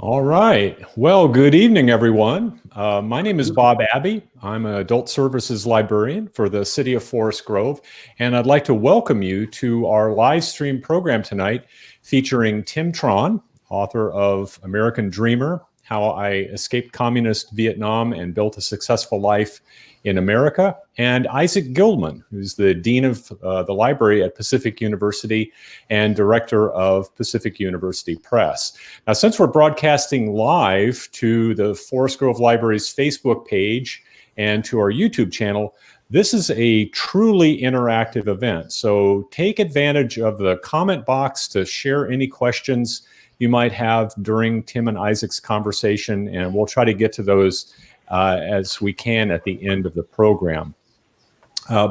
All right. Well, good evening, everyone. My name is Bob Abbey. I'm an adult services librarian for the City of Forest Grove, and I'd like to welcome you to our live stream program tonight featuring Tim Tran, author of American Dreamer, How I Escaped Communist Vietnam and Built a Successful Life in America, and Isaac Gilman, who's the Dean of the Library at Pacific University and Director of Pacific University Press. Now, since we're broadcasting live to the Forest Grove Library's Facebook page and to our YouTube channel, this is a truly interactive event. So take advantage of the comment box to share any questions you might have during Tim and Isaac's conversation, and we'll try to get to those as we can at the end of the program.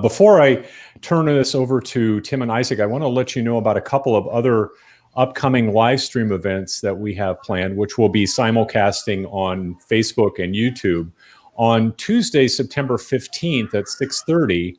Before I turn this over to Tim and Isaac, I want to let you know about a couple of other upcoming live stream events that we have planned, which will be simulcasting on Facebook and YouTube. On Tuesday, September 15th at 6:30,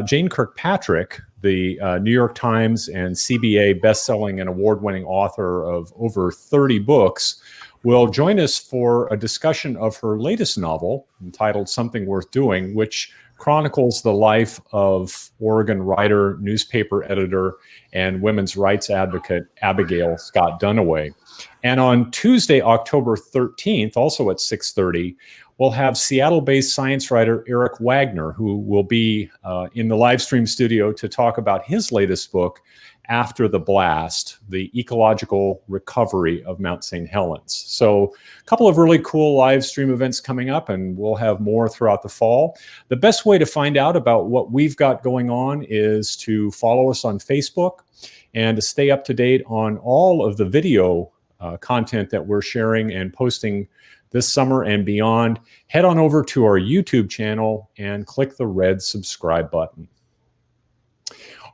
Jane Kirkpatrick, the New York Times and CBA bestselling and award-winning author of over 30 books, will join us for a discussion of her latest novel entitled Something Worth Doing, which chronicles the life of Oregon writer, newspaper editor, and women's rights advocate Abigail Scott Duniway. And on Tuesday, October 13th, also at 6:30, we'll have Seattle-based science writer Eric Wagner, who will be in the live stream studio to talk about his latest book, After the Blast, the ecological recovery of Mount St. Helens. So a couple of really cool live stream events coming up, and we'll have more throughout the fall. The best way to find out about what we've got going on is to follow us on Facebook and to stay up to date on all of the video content that we're sharing and posting this summer and beyond. Head on over to our YouTube channel and click the red subscribe button.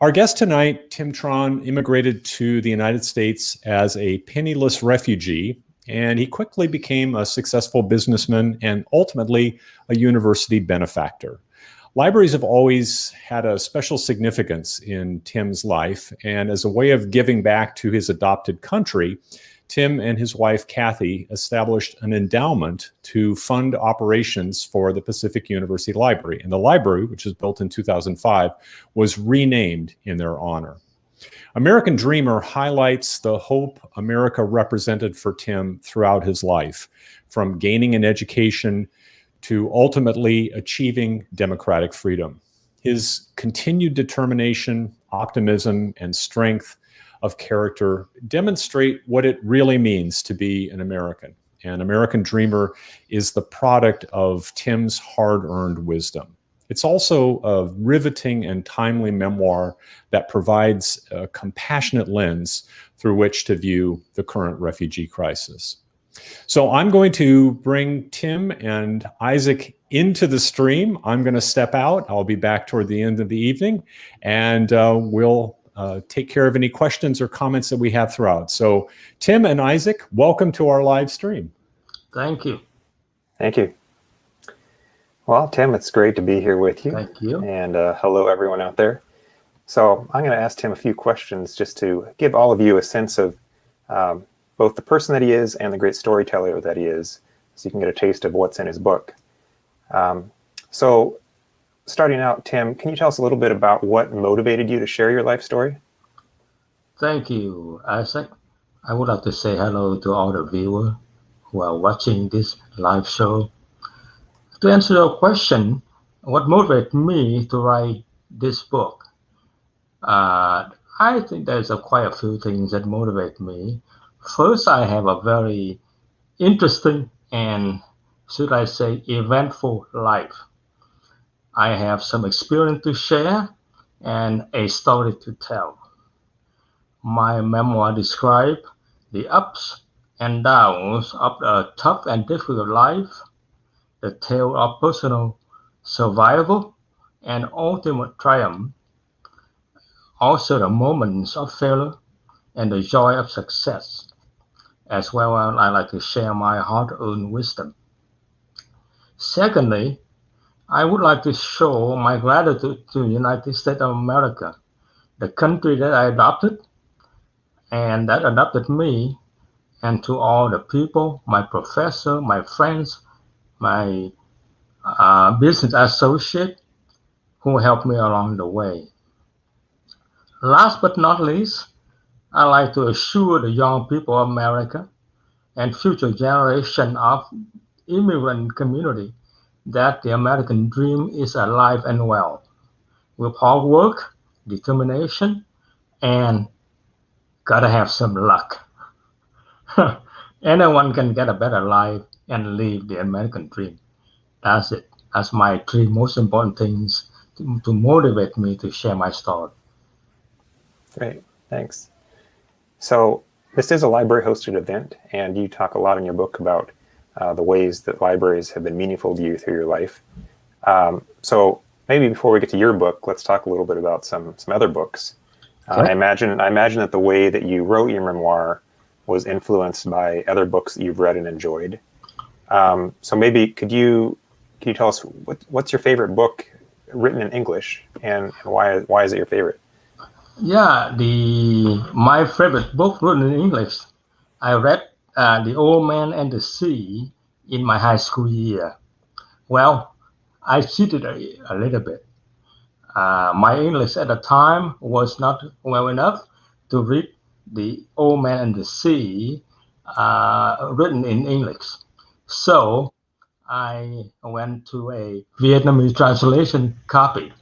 Our guest tonight, Tim Tran, immigrated to the United States as a penniless refugee, and he quickly became a successful businessman and ultimately a university benefactor. Libraries have always had a special significance in Tim's life, and as a way of giving back to his adopted country, Tim and his wife, Kathy, established an endowment to fund operations for the Pacific University Library. And the library, which was built in 2005, was renamed in their honor. American Dreamer highlights the hope America represented for Tim throughout his life, from gaining an education to ultimately achieving democratic freedom. His continued determination, optimism, and strength of character demonstrate what it really means to be an American. And American Dreamer is the product of Tim's hard-earned wisdom. It's also a riveting and timely memoir that provides a compassionate lens through which to view the current refugee crisis. So I'm going to bring Tim and Isaac into the stream. I'm going to step out. I'll be back toward the end of the evening, and we'll take care of any questions or comments that we have throughout. So Tim and Isaac, welcome to our live stream. Thank you. Thank you. Well, Tim, it's great to be here with you. Thank you. And hello, everyone out there. So I'm going to ask Tim a few questions just to give all of you a sense of both the person that he is and the great storyteller that he is, so you can get a taste of what's in his book. So starting out, Tim, can you tell us a little bit about what motivated you to share your life story? Thank you, Isaac. I would like to say hello to all the viewers who are watching this live show. To answer your question, what motivated me to write this book? I think there's quite a few things that motivate me. First, I have a very interesting and, should I say, eventful life. I have some experience to share and a story to tell. My memoir describes the ups and downs of a tough and difficult life, the tale of personal survival and ultimate triumph, also the moments of failure and the joy of success. As well, I like to share my hard-earned wisdom. Secondly, I would like to show my gratitude to the United States of America, the country that I adopted and that adopted me, and to all the people, my professor, my friends, my business associate who helped me along the way. Last but not least, I'd like to assure the young people of America and future generation of immigrant community that the American dream is alive and well. With hard work, determination, and gotta have some luck. Anyone can get a better life and live the American dream. That's it. That's my three most important things to motivate me to share my story. Great, thanks. So this is a library-hosted event, and you talk a lot in your book about the ways that libraries have been meaningful to you through your life. So maybe before we get to your book, let's talk a little bit about some other books. Okay. I imagine that the way that you wrote your memoir was influenced by other books that you've read and enjoyed. So maybe could you tell us what's your favorite book written in English, and why is it your favorite? Yeah, my favorite book written in English, I read The Old Man and the Sea in my high school year. Well, I cheated a little bit. My English at the time was not well enough to read The Old Man and the Sea written in English. So I went to a Vietnamese translation copy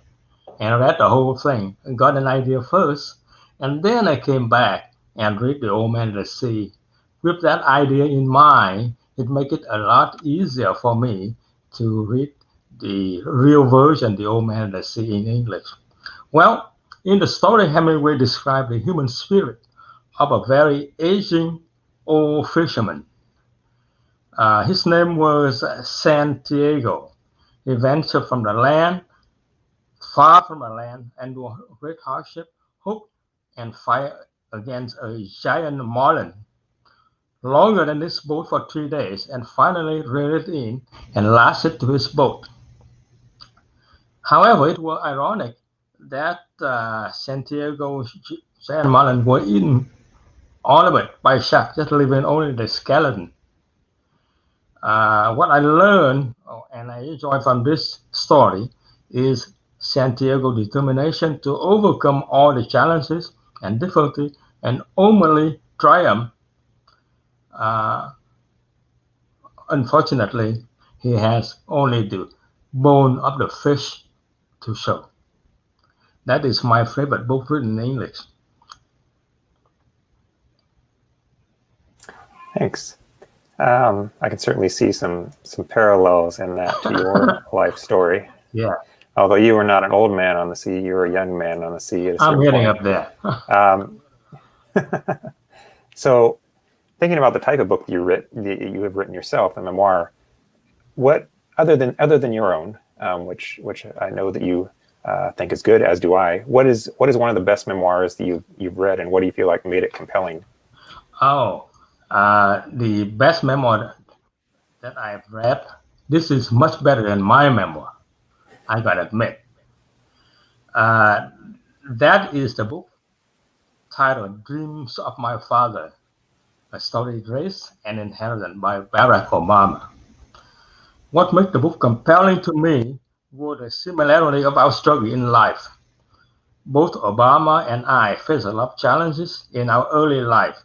and read the whole thing and got an idea first. And then I came back and read The Old Man and the Sea. With that idea in mind, it made it a lot easier for me to read the real version, The Old Man and the Sea, in English. Well, in the story, Hemingway described the human spirit of a very aging old fisherman. His name was Santiago. He ventured from the land, far from the land, and with great hardship, hope, and fight against a giant marlin, longer than his boat for 3 days, and finally reeled it in and lasted to his boat. However, it was ironic that Santiago's giant marlin were eaten all of it by sharks, just leaving only the skeleton. What I learned and I enjoy from this story is Santiago's determination to overcome all the challenges and difficulty and ultimately triumph. Unfortunately, he has only the bone of the fish to show. That is my favorite book written in English. Thanks. I can certainly see some parallels in that to your life story. Yeah. Although you were not an old man on the sea, you were a young man on the sea at a certain I'm getting point. up there. So, thinking about the type of book you have written yourself, a memoir, what other than your own, which I know that you think is good, as do I. What is one of the best memoirs that you've read, and what do you feel like made it compelling? The best memoir that I've read. This is much better than my memoir, I gotta admit. That is the book titled Dreams of My Father, A Story, Grace, and Inheritance by Barack Obama. What made the book compelling to me was the similarity of our struggle in life. Both Obama and I faced a lot of challenges in our early life.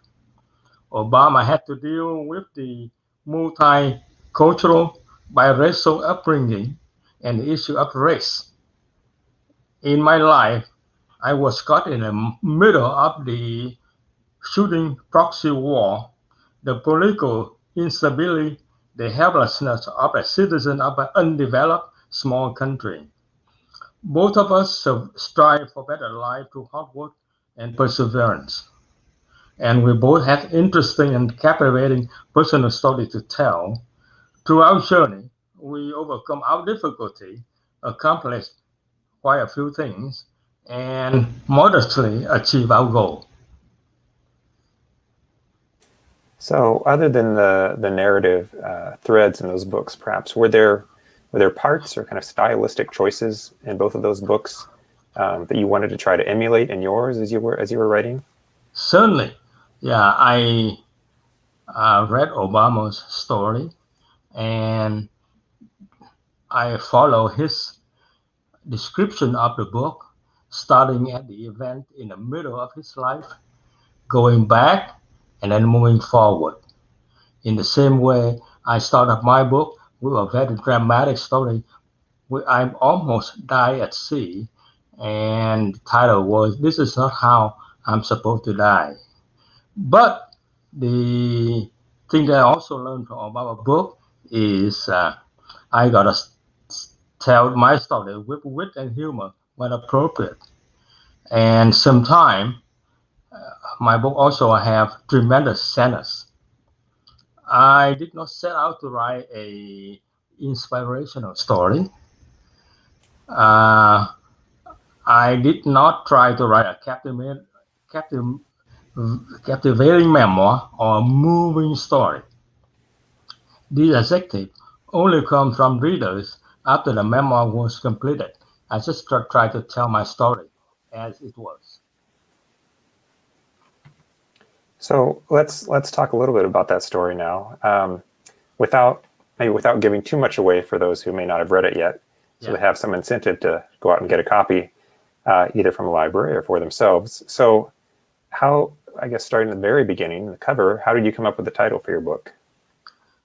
Obama had to deal with the multicultural, biracial upbringing and the issue of race. In my life, I was caught in the middle of the shooting proxy war, the political instability, the helplessness of a citizen of an undeveloped small country. Both of us strive for better life through hard work and perseverance. And we both had interesting and captivating personal stories to tell. Through our journey, we overcome our difficulty, accomplished quite a few things, and modestly achieve our goal. So, other than the narrative threads in those books, perhaps were there parts or kind of stylistic choices in both of those books that you wanted to try to emulate in yours as you were writing? Certainly, yeah. read Obama's story, and I follow his description of the book, starting at the event in the middle of his life, going back, and then moving forward. In the same way, I started my book with a very dramatic story where I almost died at sea, and the title was "This is not how I'm supposed to die." But the thing that I also learned from our book is I gotta tell my story with wit and humor when appropriate. And sometimes my book also have tremendous sadness. I did not set out to write a inspirational story. Uh, I did not try to write a captiv- captivating memoir or a moving story. These adjectives only come from readers after the memoir was completed. I just tried to tell my story as it was. So let's talk a little bit about that story now, without giving too much away for those who may not have read it yet, so Yeah. they have some incentive to go out and get a copy, either from a library or for themselves. So, how, I guess, starting at the very beginning, the cover, how did you come up with the title for your book?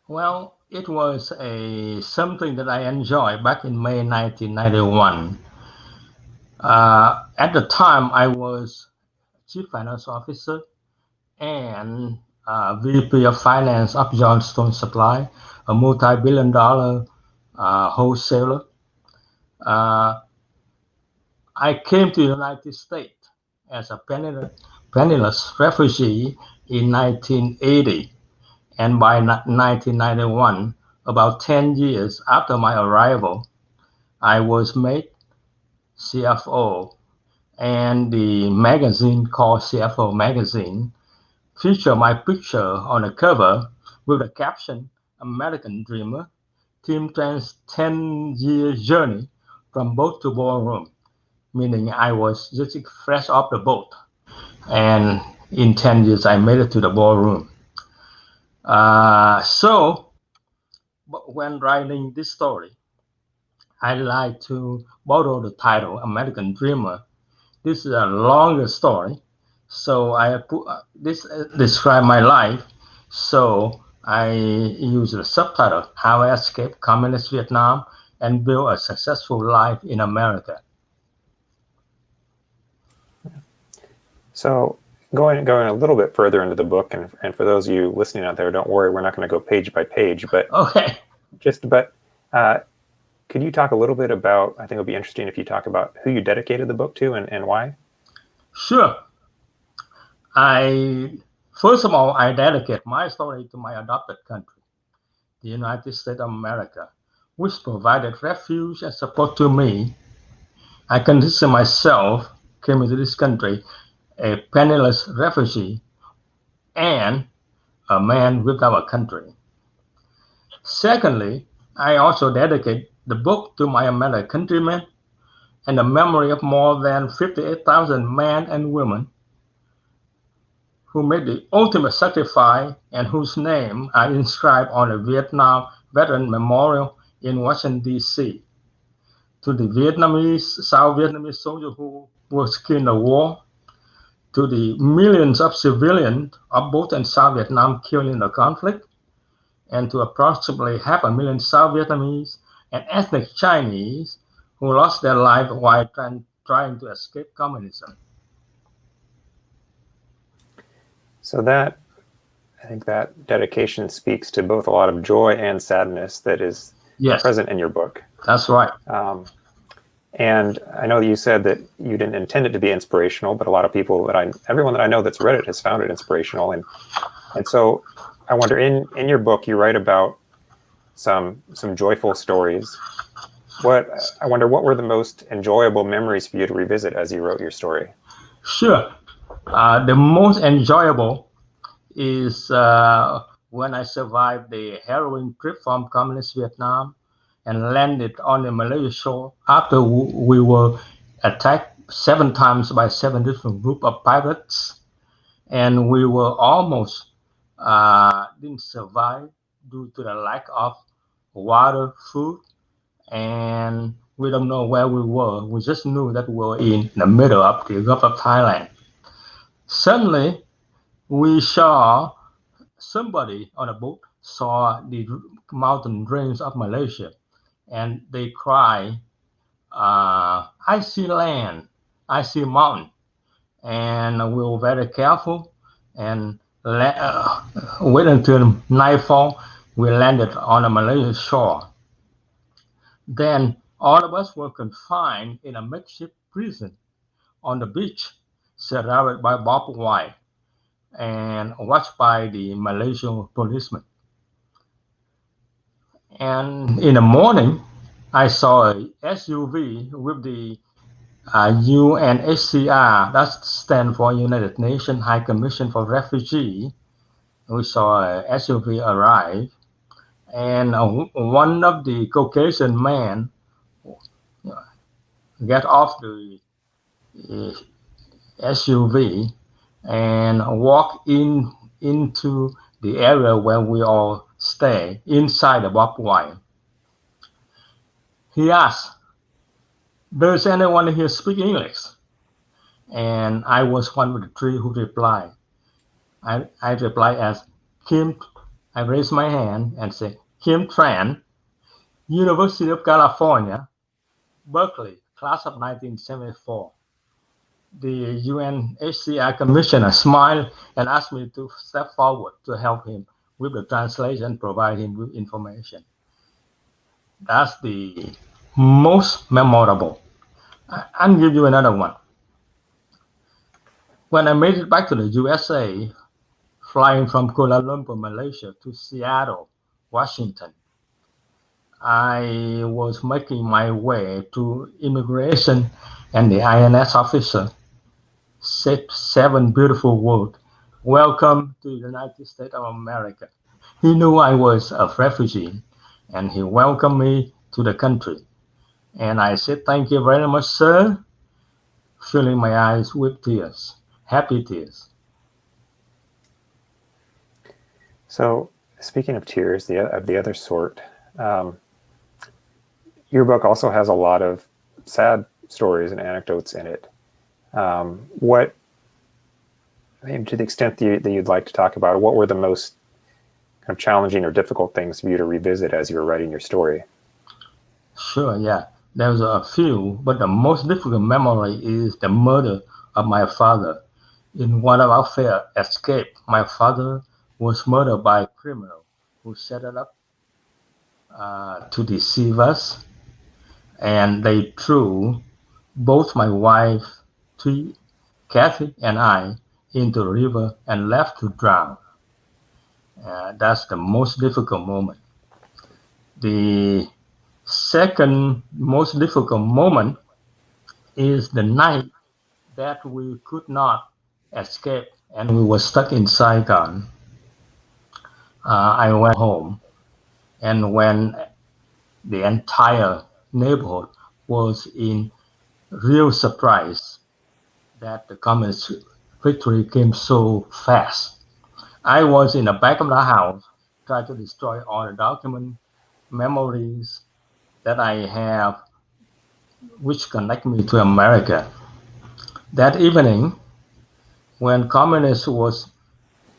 Well, it was something that I enjoyed back in May 1991. At the time, I was Chief Finance Officer and VP of Finance of Johnstone Supply, a multi-billion-dollar wholesaler. I came to the United States as a penniless refugee in 1980, and by 1991, about 10 years after my arrival, I was made CFO, and the magazine called CFO Magazine featured my picture on the cover with the caption American Dreamer, Tim Tran's 10-year journey from boat to ballroom, meaning I was just fresh off the boat. And in 10 years, I made it to the ballroom. But when writing this story, I like to borrow the title American Dreamer. This is a longer story, so I put this describe my life. So I use the subtitle How I Escaped Communist Vietnam and Built a Successful Life in America. So, going a little bit further into the book, and for those of you listening out there, don't worry, we're not going to go page by page, but Okay. Could you talk a little bit about, I think it would be interesting if you talk about who you dedicated the book to and why? Sure. First of all, I dedicate my story to my adopted country, the United States of America, which provided refuge and support to me. I consider myself came into this country a penniless refugee and a man without a country. Secondly, I also dedicate the book to my American countrymen and the memory of more than 58,000 men and women who made the ultimate sacrifice and whose name are inscribed on a Vietnam Veteran Memorial in Washington, D.C. To the South Vietnamese soldiers who were killed in the war, to the millions of civilians of both and South Vietnam killed in the conflict, and to approximately 500,000 South Vietnamese and ethnic Chinese who lost their lives while trying to escape communism. So I think that dedication speaks to both a lot of joy and sadness that is present in your book. That's right. And I know that you said that you didn't intend it to be inspirational, but a lot of people everyone that I know that's read it has found it inspirational. And so I wonder, in your book, you write about some joyful stories. I wonder, what were the most enjoyable memories for you to revisit as you wrote your story? Sure. The most enjoyable is when I survived the harrowing trip from communist Vietnam and landed on the Malaysia shore after we were attacked 7 times by 7 different groups of pirates, and we were almost didn't survive due to the lack of water, food, and we don't know where we were. We just knew that we were in the middle of the Gulf of Thailand. Suddenly, we saw somebody on a boat saw the mountain range of Malaysia, and they cry, "I see land, I see mountain," and we were very careful and wait until nightfall. We landed on a Malaysian shore. Then all of us were confined in a makeshift prison on the beach, surrounded by barbed wire and watched by the Malaysian policemen. And in the morning, I saw a SUV with the UNHCR, that stands for United Nations High Commission for Refugees. We saw a SUV arrive, and one of the Caucasian men get off the SUV and walk into the area where we all stay, inside the barbed wire. He asked, "Does anyone here speak English?" And I was one of the three who replied. I replied as Khiem. I raised my hand and said, "Khiem Tran, University of California, Berkeley, class of 1974. The UNHCR commissioner smiled and asked me to step forward to help him with the translation, provide him with information. That's the most memorable. I'll give you another one. When I made it back to the USA, flying from Kuala Lumpur, Malaysia to Seattle, Washington, I was making my way to immigration, and the INS officer said 7 beautiful words: "Welcome to the United States of America." He knew I was a refugee, and he welcomed me to the country. And I said, "Thank you very much, sir," filling my eyes with tears, happy tears. So, speaking of tears, of the other sort, your book also has a lot of sad stories and anecdotes in it. What, I mean, to the extent that you'd like to talk about, what were the most kind of challenging or difficult things for you to revisit as you were writing your story? Sure, yeah. There's a few, but the most difficult memory is the murder of my father. In one of our fair escape, my father was murdered by a criminal who set it up to deceive us, and they threw both my wife, Kathy, and I into the river and left to drown. That's the most difficult moment. The second most difficult moment is the night that we could not escape and we were stuck in Saigon. I went home, and when the entire neighborhood was in real surprise that the communist victory came so fast, I was in the back of the house trying to destroy all the document memories that I have which connect me to America. That evening, when communists was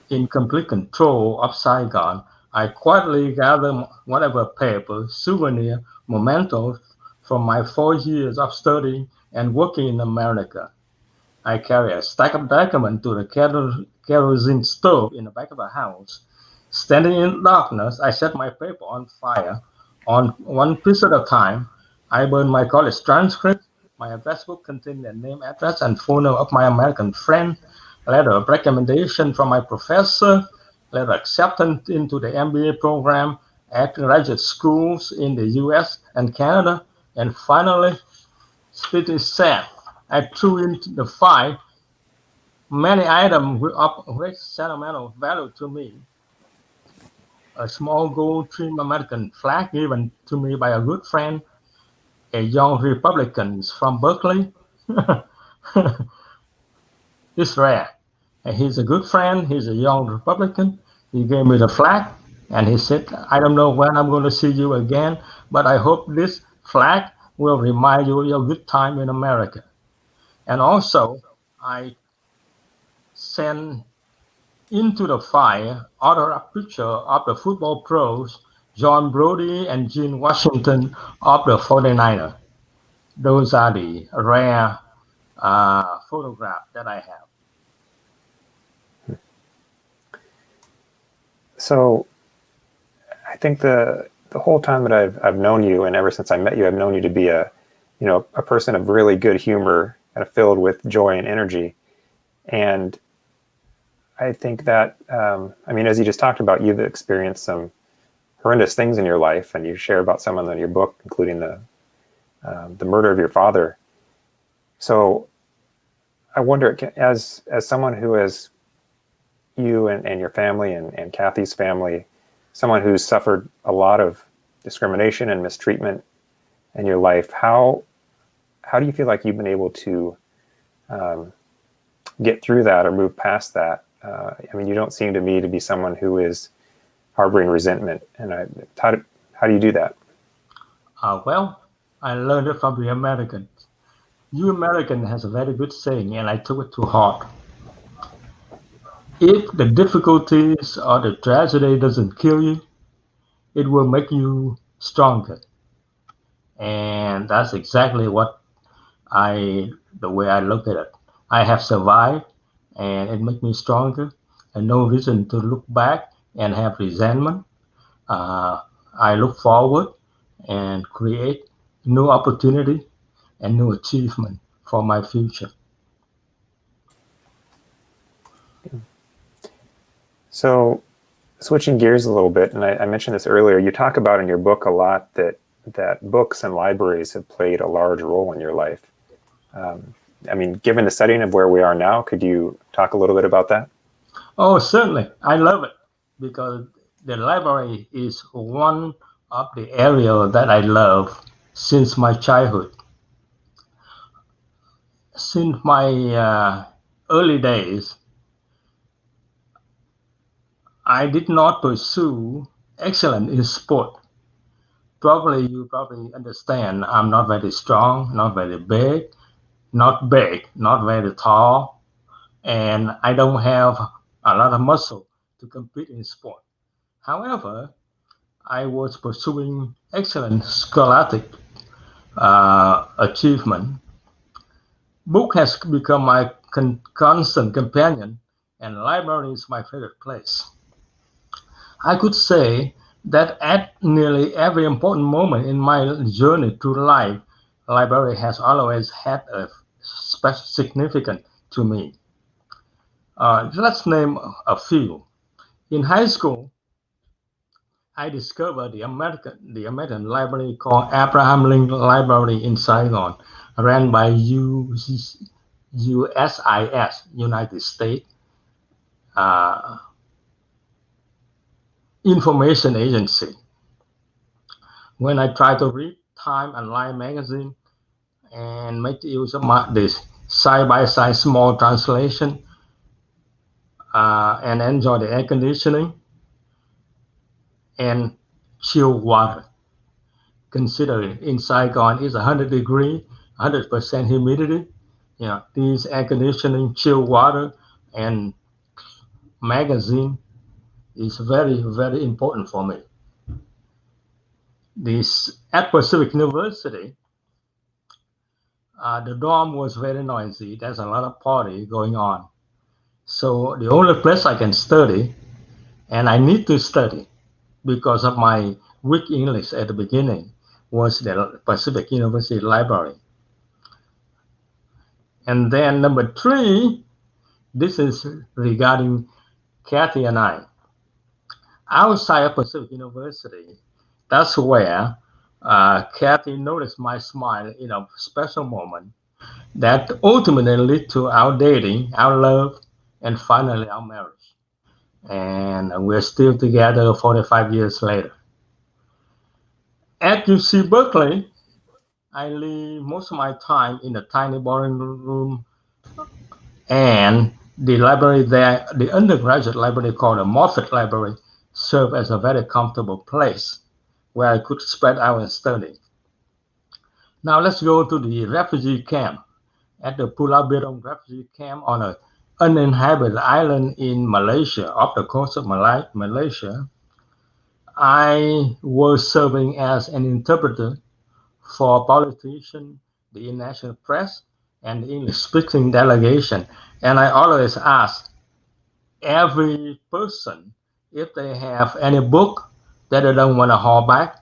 in complete control of Saigon, I quietly gathered whatever paper, souvenir, mementos from my 4 years of studying and working in America. I carried a stack of documents to the kerosene stove in the back of the house. Standing in darkness, I set my paper on fire. On one piece at a time, I burned my college transcript. My address book contained the name, address, and phone number of my American friend, letter of recommendation from my professor, letter acceptance into the MBA program at graduate schools in the US and Canada, and finally, pretty sad, I threw into the fire many items of great sentimental value to me. A small gold trimmed American flag given to me by a good friend, a young Republican from Berkeley. It's rare. And he's a good friend, he's a young Republican, He gave me the flag, and he said, I don't know when I'm going to see you again, but I hope this flag will remind you of your good time in America. And also, I sent into the fire autograph picture of the football pros John Brody and Gene Washington of the 49ers. Those are the rare photographs that I have. So I think the whole time that I've known you, and ever since I met you, I've known you to be a person of really good humor and filled with joy and energy. And I think that, as you just talked about, you've experienced some horrendous things in your life, and you share about some of them in your book, including the murder of your father. So I wonder, as someone who has you and your family and Kathy's family, someone who's suffered a lot of discrimination and mistreatment in your life, how do you feel like you've been able to get through that or move past that? You don't seem to me to be someone who is harboring resentment. And how do you do that? Well, I learned it from the Americans. You American has a very good saying, and I took it to heart. If the difficulties or the tragedy doesn't kill you, it will make you stronger. And that's exactly the way I look at it. I have survived, and it makes me stronger, and no reason to look back and have resentment. I look forward and create new opportunity and new achievement for my future. So switching gears a little bit, and I mentioned this earlier, you talk about in your book a lot that books and libraries have played a large role in your life. Given the setting of where we are now, could you talk a little bit about that? Oh, certainly. I love it because the library is one of the areas that I love since my childhood. Since my early days, I did not pursue excellence in sport. You probably understand I'm not very strong, not very big, not very tall, and I don't have a lot of muscle to compete in sport. However, I was pursuing excellent scholastic achievement. Book has become my constant companion, and library is my favorite place. I could say that at nearly every important moment in my journey through life, library has always had a special significance to me. Let's name a few. In high school, I discovered the American library called Abraham Lincoln Library in Saigon, ran by USIS, United States Information Agency. When I tried to read Time and Life magazine and make use of this side-by-side small translation and enjoy the air conditioning and chill water. Considering in Saigon is 100 degree, 100% humidity. These air conditioning, chill water, and magazine is very, very important for me. This at Pacific University, the dorm was very noisy. There's a lot of party going on. So the only place I can study, and I need to study because of my weak English at the beginning, was the Pacific University Library. And then number 3, this is regarding Kathy and I. Outside of Pacific University, that's where Kathy noticed my smile in a special moment that ultimately led to our dating, our love, and finally our marriage. And we're still together 45 years later. At UC Berkeley, I live most of my time in a tiny boring room and the library there, the undergraduate library called the Moffett Library, served as a very comfortable place where I could spread out and study. Now let's go to the refugee camp. At the Pulau Bedong refugee camp on an uninhabited island in Malaysia, off the coast of Malaysia, I was serving as an interpreter for politicians, the international press, and the English-speaking delegation. And I always ask every person if they have any book that they don't want to haul back,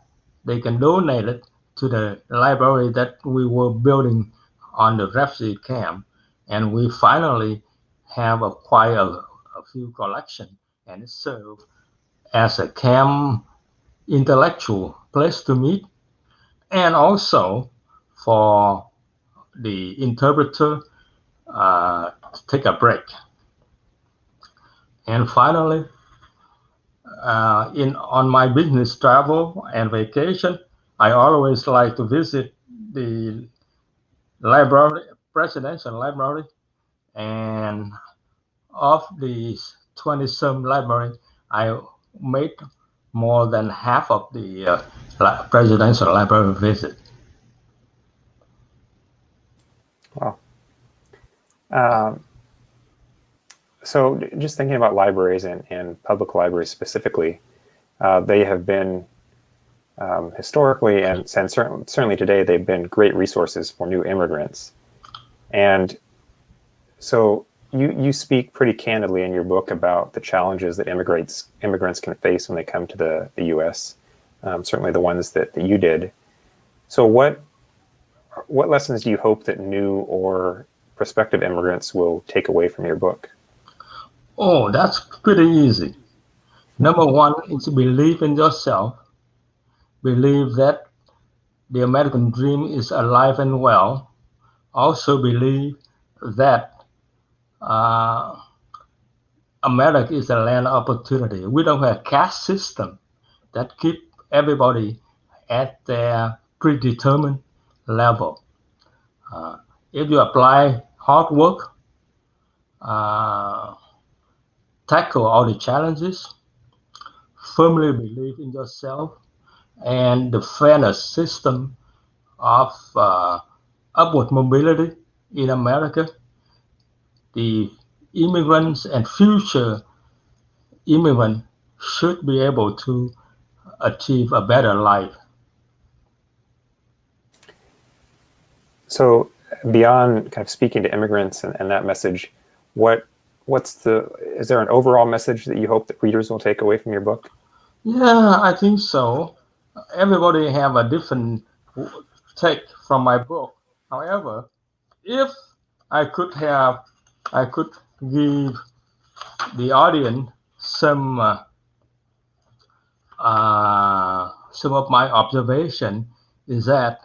they can donate it to the library that we were building on the refugee camp. And we finally have acquired a few collections, and it served as a camp intellectual place to meet, and also for the interpreter take a break. And finally, on my business travel and vacation, I always like to visit the library, presidential library, and of the 20-some library, I made more than half of the presidential library visit. Wow. So just thinking about libraries and public libraries specifically, they have been historically and certainly today, they've been great resources for new immigrants. And so you speak pretty candidly in your book about the challenges that immigrants can face when they come to the U.S., certainly the ones that you did. So what lessons do you hope that new or prospective immigrants will take away from your book? Oh, that's pretty easy. Number one is believe in yourself. Believe that the American dream is alive and well. Also believe that America is a land of opportunity. We don't have a caste system that keep everybody at their predetermined level. If you apply hard work, tackle all the challenges, firmly believe in yourself and the fairness system of upward mobility in America, the immigrants and future immigrants should be able to achieve a better life. So beyond kind of speaking to immigrants and that message, is there an overall message that you hope that readers will take away from your book? Yeah, I think so. Everybody have a different take from my book. However, if I could give the audience some of my observation is that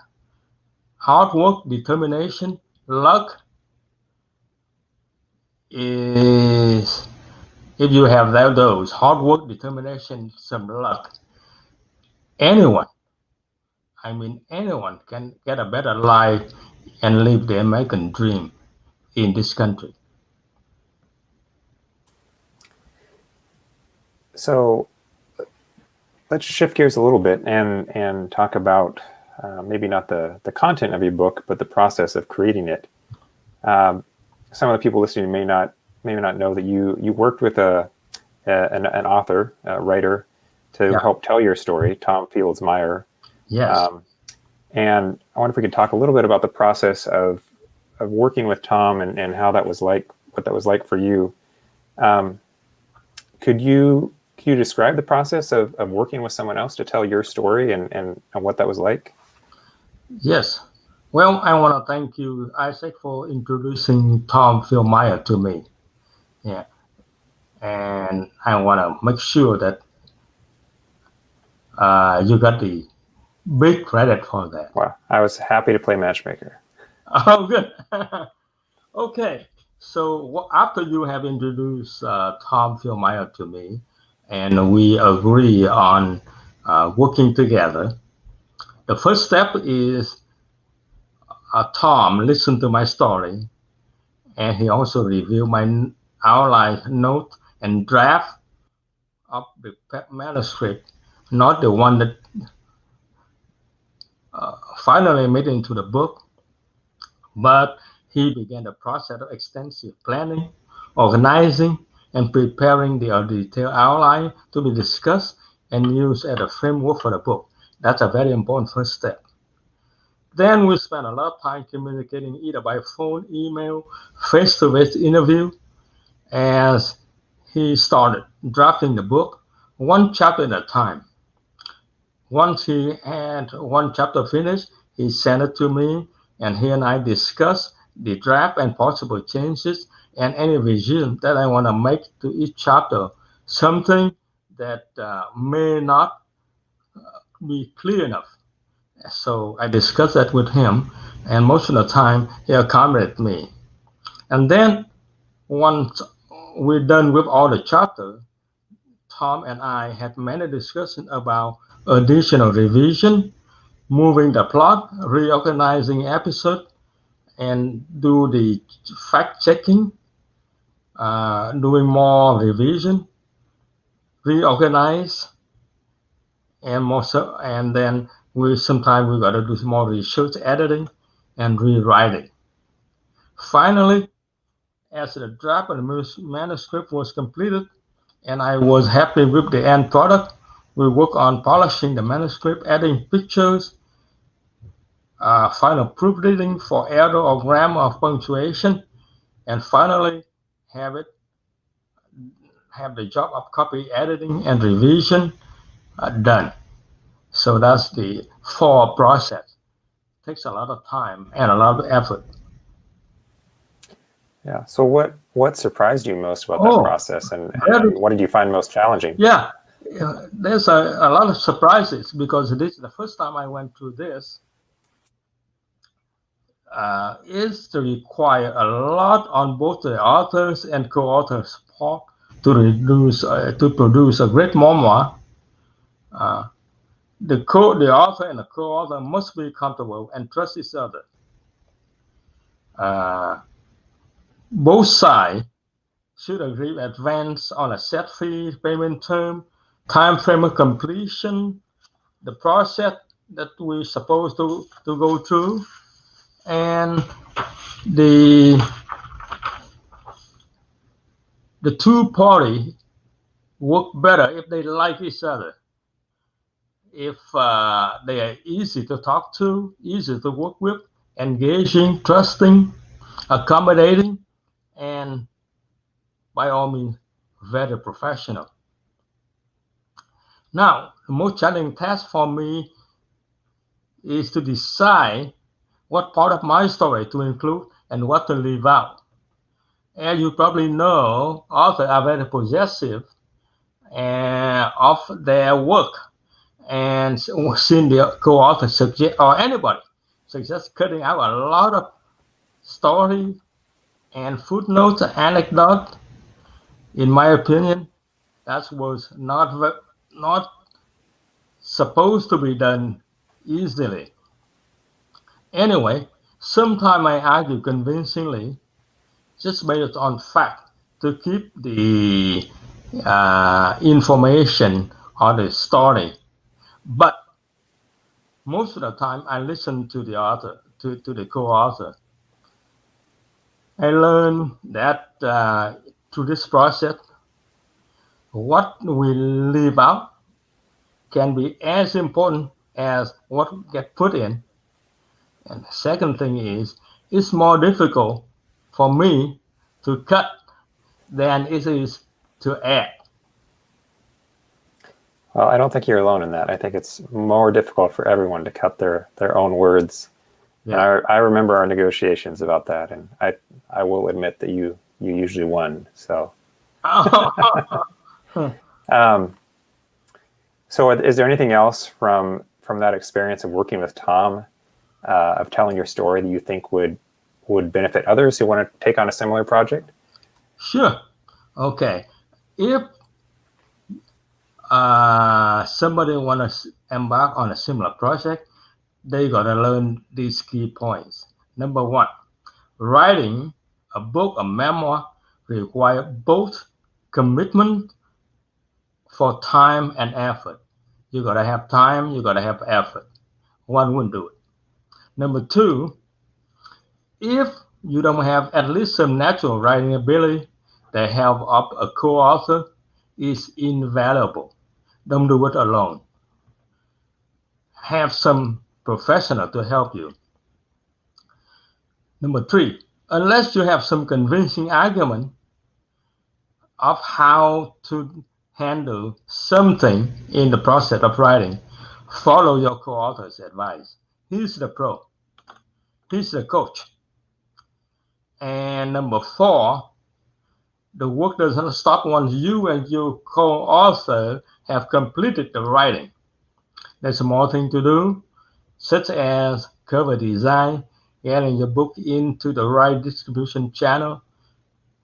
hard work, determination, luck is, if you have those, hard work, determination, some luck, anyone can get a better life and live the American dream in this country. So let's shift gears a little bit and talk about maybe not the content of your book, but the process of creating it. Some of the people listening may not know that you worked with an author, a writer, to help tell your story, Tom Philmeyer. Yes. And I wonder if we could talk a little bit about the process of working with Tom and how that was like, what that was like for you. Could you describe the process of working with someone else to tell your story and what that was like? Yes. Well, I want to thank you, Isaac, for introducing Tom Philmeyer to me. Yeah. And I want to make sure that you got the big credit for that. Wow. I was happy to play matchmaker. Oh, good. Okay. So after you have introduced Tom Philmeyer to me, and we agree on working together, the first step is Tom listened to my story, and he also reviewed my outline, note, and draft of the manuscript, not the one that finally made into the book, but he began the process of extensive planning, organizing, and preparing the detailed outline to be discussed and used as a framework for the book. That's a very important first step. Then we spent a lot of time communicating either by phone, email, face-to-face interview, as he started drafting the book one chapter at a time. Once he had one chapter finished, he sent it to me, and he and I discussed the draft and possible changes and any revision that I want to make to each chapter, something that may not be clear enough. So I discussed that with him, and most of the time he accommodated me. And then once we're done with all the chapters, Tom and I had many discussions about additional revision, moving the plot, reorganizing episode, and do the fact checking, doing more revision, reorganize, and more so, and then sometimes we got to do more research editing and rewriting. Finally, as the draft of the manuscript was completed and I was happy with the end product, we worked on polishing the manuscript, adding pictures, final proofreading for error or grammar or punctuation, and finally have the job of copy editing and revision done. So that's the full process. It takes a lot of time and a lot of effort. Yeah. So what surprised you most about that process, and what did you find most challenging? Yeah, there's a lot of surprises because this is the first time I went through this. Is to require a lot on both the authors and co-authors' part to produce a great memoir. The author and the co-author must be comfortable and trust each other. Both sides should agree in advance on a set fee, payment term, time frame of completion, the process that we're supposed to go through, and the two parties work better if they like each other. If they are easy to talk to, easy to work with, engaging, trusting, accommodating, and by all means, very professional. Now, the most challenging task for me is to decide what part of my story to include and what to leave out. As you probably know, authors are very possessive of their work, and seeing the co-author suggest, or anybody suggest cutting out a lot of story and footnotes, anecdote, in my opinion, that was not supposed to be done easily. Anyway, sometimes I argue convincingly, just based on fact, to keep the information or the story. But most of the time, I listen to the author, to the co-author. I learned that through this process, what we leave out can be as important as what gets put in. And the second thing is, it's more difficult for me to cut than it is to add. Well, I don't think you're alone in that. I think it's more difficult for everyone to cut their own words. Yeah. And I remember our negotiations about that, and I will admit that you usually won. So, so is there anything else from that experience of working with Tom, of telling your story, that you think would benefit others who want to take on a similar project? Sure. Okay. If somebody want to embark on a similar project, they got to learn these key points. Number one, writing a book, a memoir, require both commitment for time and effort. You gotta have time, you gotta have effort. One wouldn't do it. Number two, if you don't have at least some natural writing ability, the help of a co-author is invaluable. Don't do it alone. Have some professional to help you. Number three, unless you have some convincing argument of how to handle something in the process of writing, follow your co-author's advice. He's the pro. He's the coach. And number four, the work doesn't stop once you and your co-author have completed the writing. There's more things to do, such as cover design, getting your book into the right distribution channel,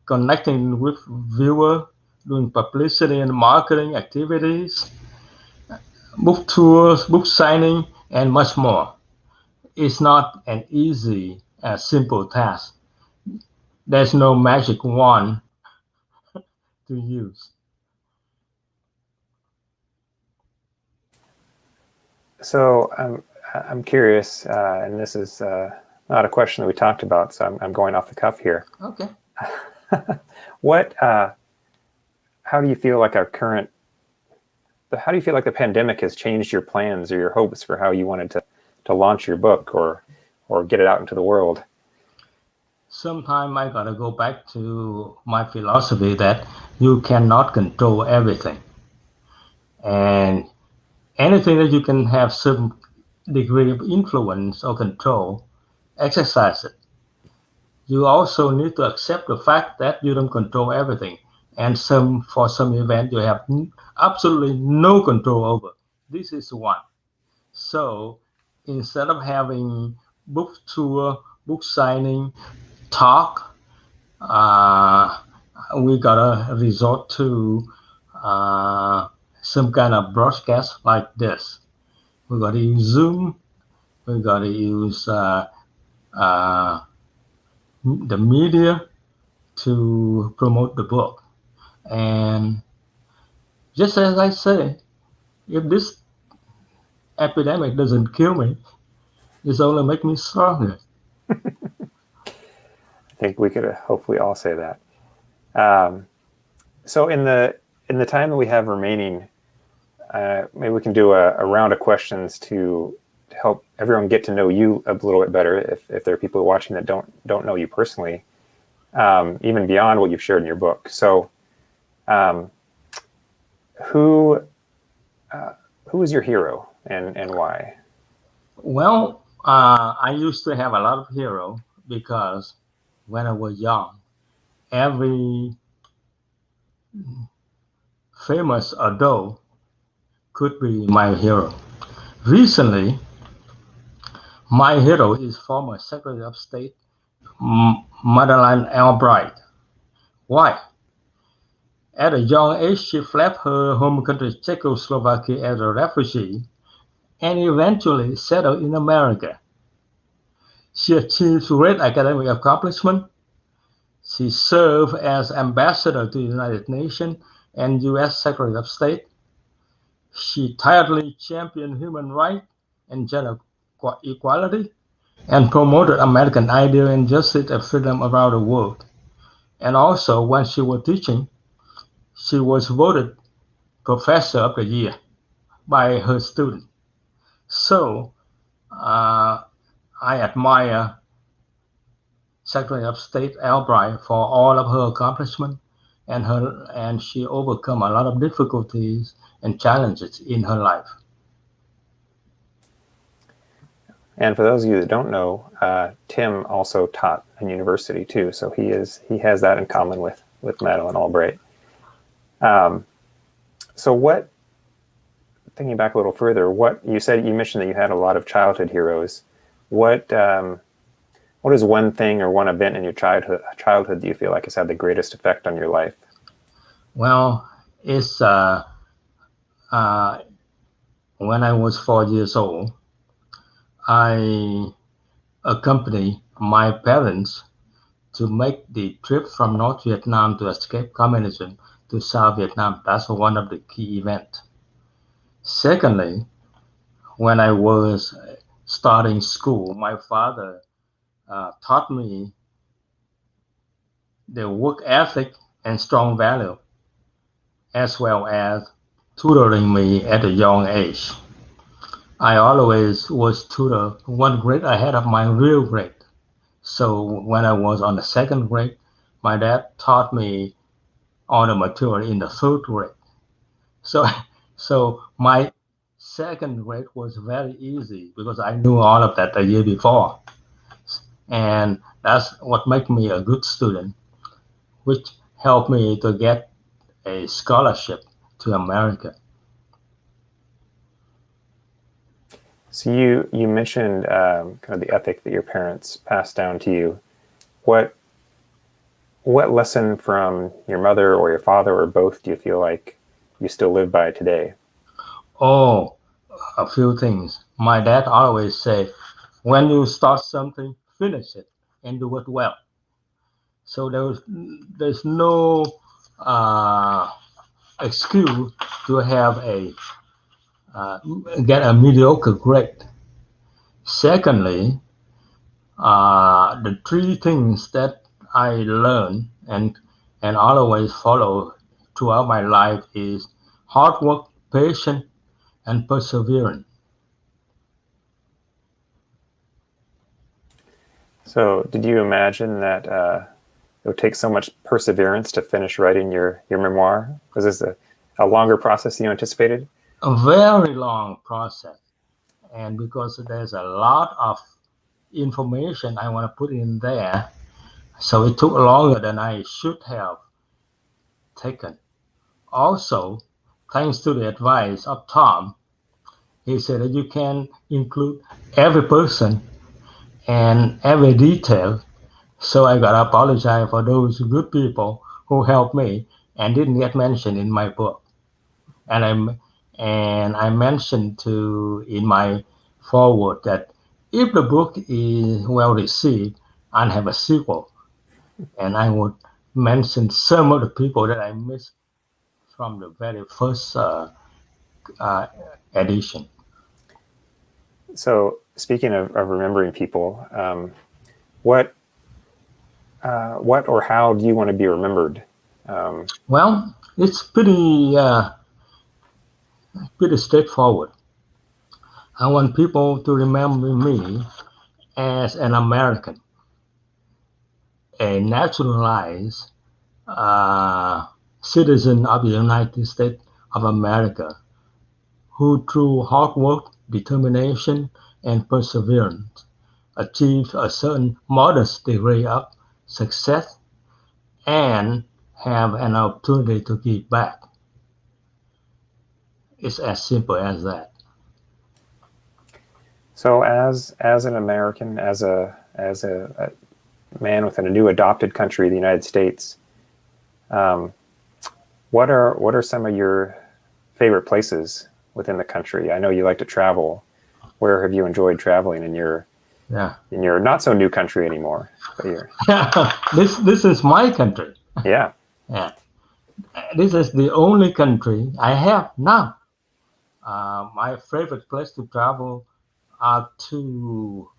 connecting with viewer, doing publicity and marketing activities, book tours, book signing, and much more. It's not an easy, simple task. There's no magic wand to use. So I'm curious, and this is not a question that we talked about, so I'm going off the cuff here. Okay. How do you feel like how do you feel like the pandemic has changed your plans or your hopes for how you wanted to launch your book or get it out into the world? Sometime I gotta go back to my philosophy that you cannot control everything. And anything that you can have some degree of influence or control, exercise it. You also need to accept the fact that you don't control everything. And for some event you have absolutely no control over. This is one. So instead of having book tour, book signing, talk, we gotta resort to some kind of broadcast like this. We gotta use Zoom. We gotta use the media to promote the book. And just as I say, if this epidemic doesn't kill me, it's only make me stronger. I think we could hopefully all say that. So in the time that we have remaining, maybe we can do a round of questions to help everyone get to know you a little bit better. If there are people watching that don't know you personally, even beyond what you've shared in your book. So, who is your hero and why? Well, I used to have a lot of heroes because when I was young, every famous adult could be my hero. Recently, my hero is former Secretary of State Madeleine Albright. Why? At a young age, she fled her home country Czechoslovakia as a refugee and eventually settled in America. She achieved great academic accomplishment. She served as ambassador to the United Nations and U.S. Secretary of State. She tirelessly championed human rights and gender equality and promoted American ideal and justice and freedom around the world. And also, when she was teaching, she was voted Professor of the Year by her students. So I admire Secretary of State Albright for all of her accomplishment, and she overcome a lot of difficulties and challenges in her life. And for those of you that don't know, Tim also taught in university too, so he has that in common with Madeleine Albright. So thinking back a little further, you mentioned that you had a lot of childhood heroes. What is one thing or one event in your childhood that you feel like has had the greatest effect on your life? Well, it's when I was 4 years old, I accompanied my parents to make the trip from North Vietnam to escape communism to South Vietnam. That's one of the key events. Secondly, when I was starting school, my father taught me the work ethic and strong value, as well as tutoring me at a young age. I always was tutored one grade ahead of my real grade. So when I was on the second grade, my dad taught me all the material in the third grade. So, so my second grade was very easy because I knew all of that the year before. And that's what made me a good student, which helped me to get a scholarship to America. So you mentioned kind of the ethic that your parents passed down to you. What lesson from your mother or your father or both do you feel like you still live by today? Oh, a few things. My dad always say, when you start something, finish it and do it well. So there's no excuse to have get a mediocre grade. Secondly, the three things that I learned and always follow throughout my life is hard work, patience, and perseverance. So did you imagine that it would take so much perseverance to finish writing your memoir? Was this a longer process than you anticipated? A very long process. And because there's a lot of information I want to put in there, so it took longer than I should have taken. Also, thanks to the advice of Tom, he said that you can include every person and every detail. So I got to apologize for those good people who helped me and didn't get mentioned in my book. And I mentioned in my foreword that if the book is well received, I'll have a sequel, and I would mention some of the people that I missed from the very first edition. So speaking of remembering people, what or how do you want to be remembered? Well, it's pretty straightforward. I want people to remember me as an American, a naturalized citizen of the United States of America, who through hard work, determination, and perseverance achieved a certain modest degree of success and have an opportunity to give back. It's as simple as that. So as an American, as a man within a new adopted country, the United States, what are some of your favorite places within the country? I know you like to travel. Where have you enjoyed traveling in your not so new country anymore? But this is my country. Yeah. Yeah. This is the only country I have now. My favorite place to travel are two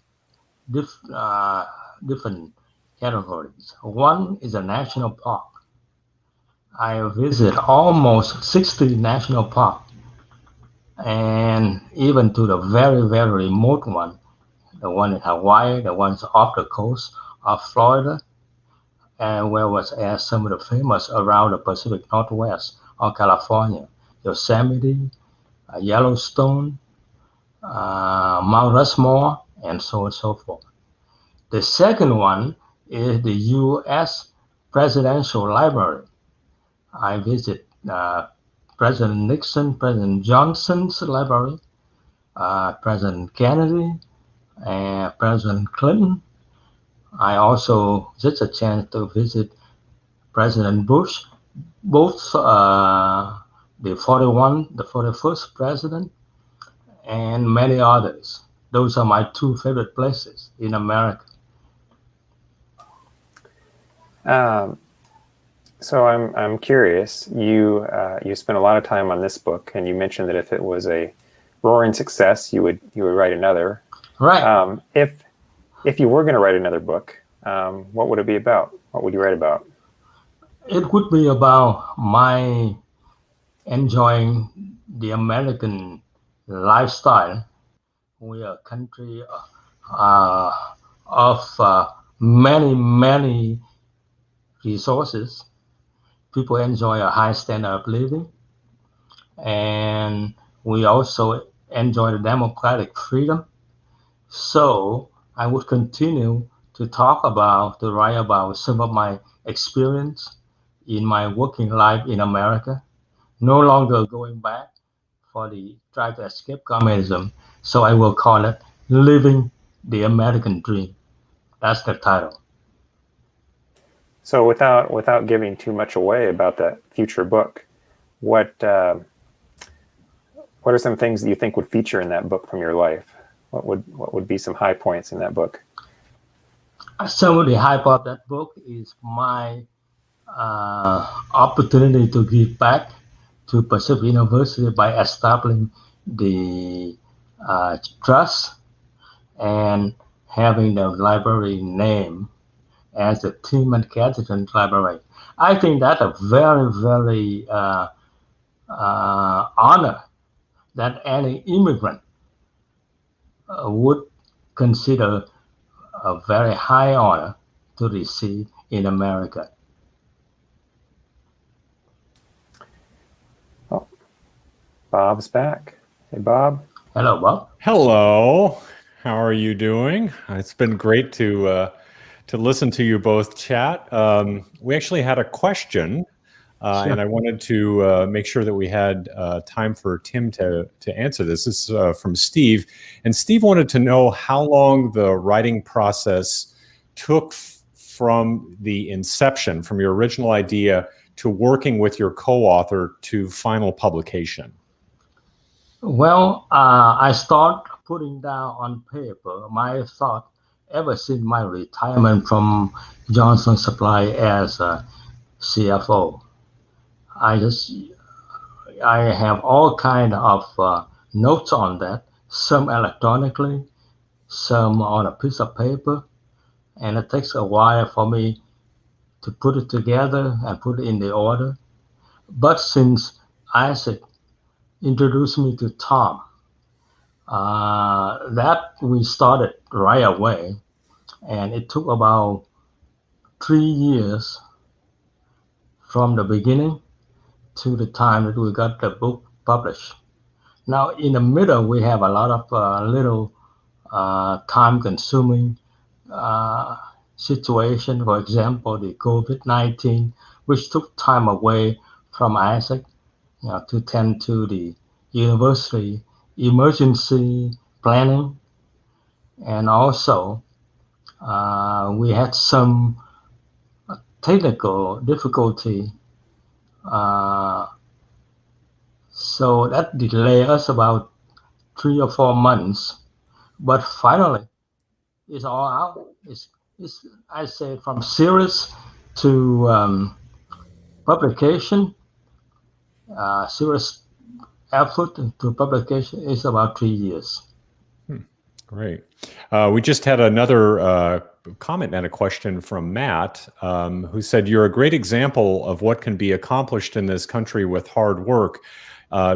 different categories. One is a national park. I visit almost 60 national parks, and even to the very, very remote one, the one in Hawaii, the ones off the coast of Florida, and where was as some of the famous around the Pacific Northwest or California, Yosemite, Yellowstone, Mount Rushmore, and so on and so forth. The second one is the U.S. Presidential Library. I visit President Nixon, President Johnson's library, President Kennedy, and President Clinton. I also get a chance to visit President Bush, both the 41st president, and many others. Those are my two favorite places in America. So I'm curious. You spent a lot of time on this book, and you mentioned that if it was a roaring success, you would write another. Right. If you were going to write another book, what would it be about? What would you write about? It would be about my enjoying the American lifestyle. We are a country of many resources. People enjoy a high standard of living, and we also enjoy the democratic freedom. So I would continue to write about some of my experience in my working life in America, no longer going back for the try to escape communism. So I will call it Living the American Dream. That's the title. So without giving too much away about that future book, what are some things that you think would feature in that book from your life? What would be some high points in that book? Some of the high part of that book is my opportunity to give back to Pacific University by establishing the trust and having the library name as the Tim and Catherine Library. I think that's a very honor that any immigrant would consider a very high honor to receive in America. Oh, Bob's back. Hey, Bob. Hello, Bob. Hello. How are you doing? It's been great to listen to you both chat. We actually had a question, Sure. and I wanted to make sure that we had time for Tim to answer this. This is from Steve, and Steve wanted to know how long the writing process took from the inception, from your original idea to working with your co-author to final publication. Well, I start putting down on paper my thought ever since my retirement from Johnson Supply as a CFO. I have all kind of notes on that, some electronically, some on a piece of paper, and it takes a while for me to put it together and put it in the order. But since Isaac introduced me to Tom, that we started right away, and it took about 3 years from the beginning to the time that we got the book published. Now, in the middle, we have a lot of little time-consuming situation. For example, the COVID-19, which took time away from Isaac, to tend to the university emergency planning, and also we had some technical difficulty. So that delayed us about 3 or 4 months, but finally it's all out. It's I say from series to publication, serious effort to publication is about 3 years. Great. We just had another comment and a question from Matt, who said, "You're a great example of what can be accomplished in this country with hard work.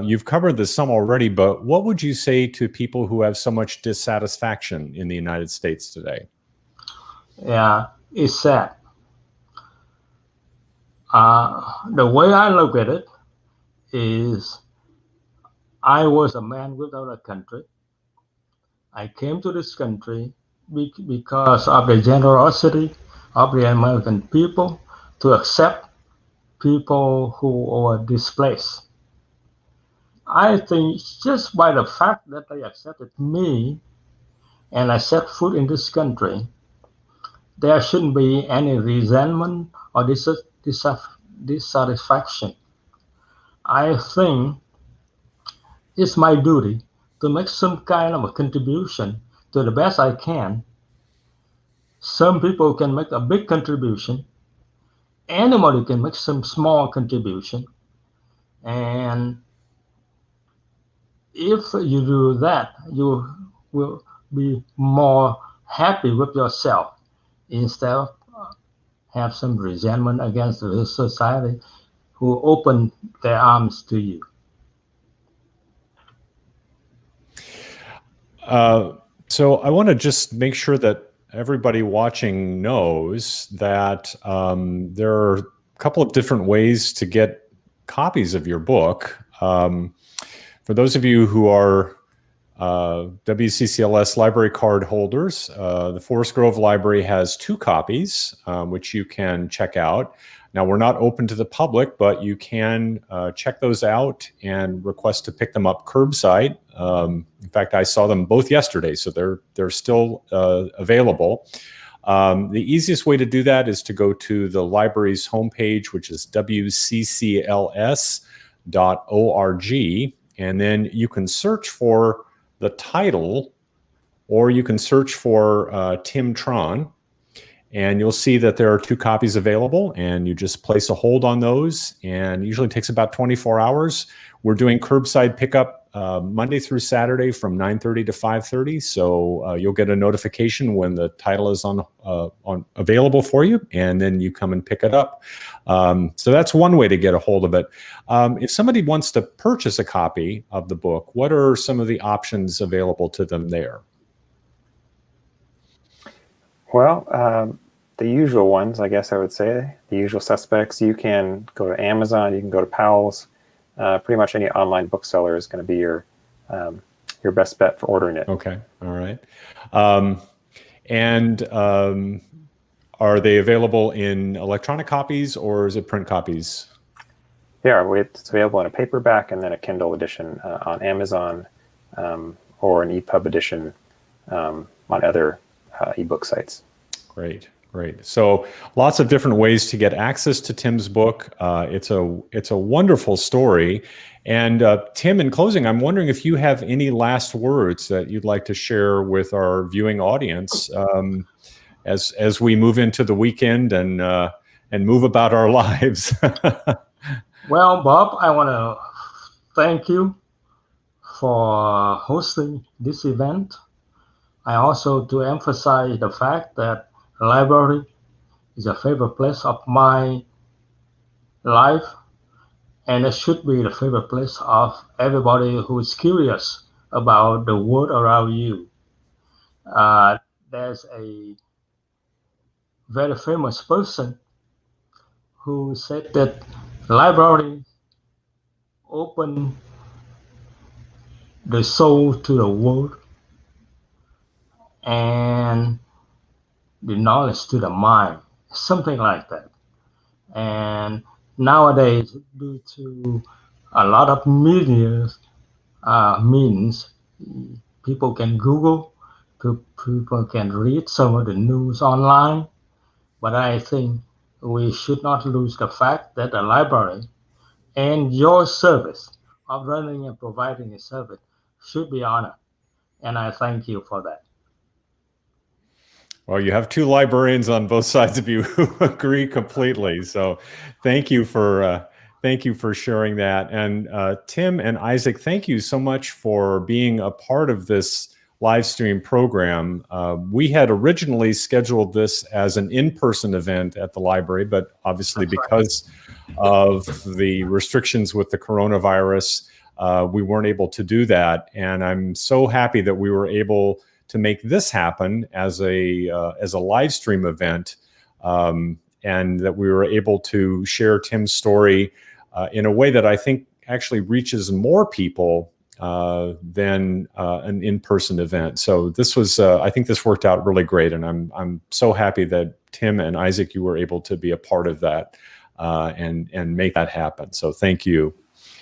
You've covered this some already, but what would you say to people who have so much dissatisfaction in the United States today?" Yeah, it's sad. The way I look at it is I was a man without a country. I came to this country because of the generosity of the American people to accept people who were displaced. I think just by the fact that they accepted me and I set foot in this country, there shouldn't be any resentment or dissatisfaction. I think it's my duty to make some kind of a contribution to the best I can. Some people can make a big contribution, anybody can make some small contribution. And if you do that, you will be more happy with yourself instead of have some resentment against the society who open their arms to you. So I want to just make sure that everybody watching knows that there are a couple of different ways to get copies of your book. For those of you who are WCCLS library card holders, the Forest Grove Library has 2 copies, which you can check out. Now, we're not open to the public, but you can check those out and request to pick them up curbside. In fact, I saw them both yesterday, so they're still available. The easiest way to do that is to go to the library's homepage, which is wccls.org, and then you can search for the title, or you can search for Tim Tran, and you'll see that there are 2 copies available, and you just place a hold on those, and usually takes about 24 hours. We're doing curbside pickup Monday through Saturday from 9:30 to 5:30, so you'll get a notification when the title is on available for you, and then you come and pick it up. So that's one way to get a hold of it. If somebody wants to purchase a copy of the book, what are some of the options available to them there? Well, the usual ones, I guess I would say, the usual suspects. You can go to Amazon, you can go to Powell's. Pretty much any online bookseller is going to be your best bet for ordering it. Okay, all right. Are they available in electronic copies, or is it print copies? Yeah, it's available in a paperback and then a Kindle edition on Amazon, or an EPUB edition on other ebook sites. Great, great. So lots of different ways to get access to Tim's book. It's a wonderful story. And Tim, in closing, I'm wondering if you have any last words that you'd like to share with our viewing audience as we move into the weekend and move about our lives. Well, Bob, I want to thank you for hosting this event. I also to emphasize the fact that the library is a favorite place of my life, and it should be the favorite place of everybody who is curious about the world around you. There's a very famous person who said that the library open the soul to the world and the knowledge to the mind, something like that. And nowadays, due to a lot of media means, people can Google, people can read some of the news online, but I think we should not lose the fact that the library and your service of running and providing a service should be honored. And I thank you for that. Well, you have 2 librarians on both sides of you who agree completely. So thank you for sharing that. And Tim and Isaac, thank you so much for being a part of this live stream program. We had originally scheduled this as an in-person event at the library, but obviously because of the restrictions with the coronavirus, we weren't able to do that. And I'm so happy that we were able to make this happen as a live stream event, and that we were able to share Tim's story in a way that I think actually reaches more people than an in-person event. So this was, I think this worked out really great, and I'm so happy that Tim and Isaac, you were able to be a part of that and make that happen. So thank you.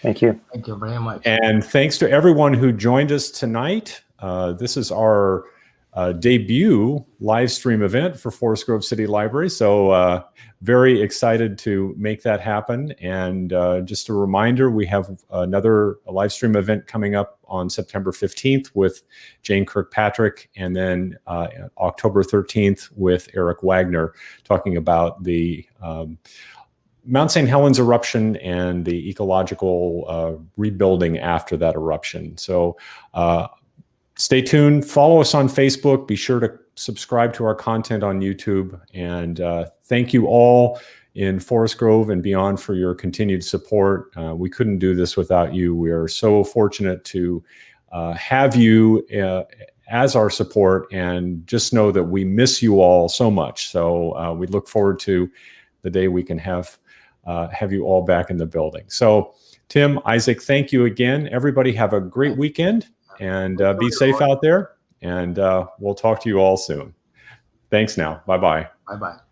Thank you. Thank you very much. And thanks to everyone who joined us tonight. This is our debut live stream event for Forest Grove City Library. So very excited to make that happen. And just a reminder, we have another live stream event coming up on September 15th with Jane Kirkpatrick, and then October 13th with Eric Wagner, talking about the Mount St. Helens eruption and the ecological rebuilding after that eruption. So stay tuned, follow us on Facebook, be sure to subscribe to our content on YouTube, and thank you all in Forest Grove and beyond for your continued support. We couldn't do this without you. We are so fortunate to have you as our support, and just know that we miss you all so much. So we look forward to the day we can have you all back in the building. So Tim, Isaac, thank you again. Everybody have a great weekend, and be safe out there, and we'll talk to you all soon. Thanks now. Bye-bye. Bye-bye.